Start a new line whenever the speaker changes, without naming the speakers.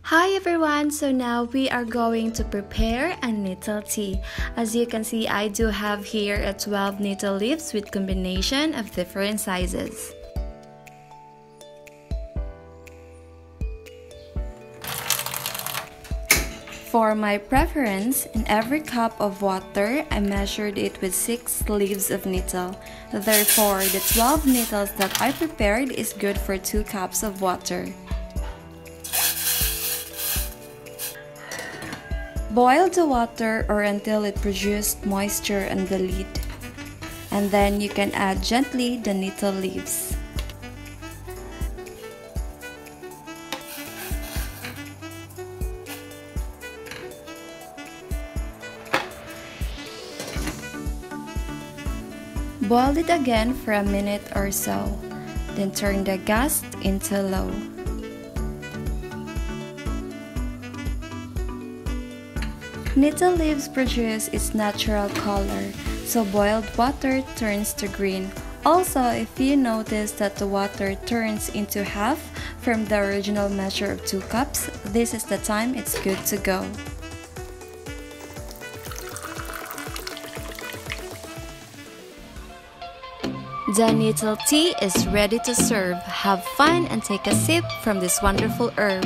Hi everyone, so now we are going to prepare a nettle tea. As you can see, I do have here a 12 nettle leaves with combination of different sizes. For my preference, in every cup of water, I measured it with 6 leaves of nettle. Therefore, the 12 nettles that I prepared is good for 2 cups of water. Boil the water or until it produces moisture on the lid. And then you can add gently the nettle leaves. Boil it again for a minute or so, then turn the gas into low. Nettle leaves produce its natural color, so boiled water turns to green. Also, if you notice that the water turns into half from the original measure of 2 cups, this is the time it's good to go. The nettle tea is ready to serve. Have fun and take a sip from this wonderful herb.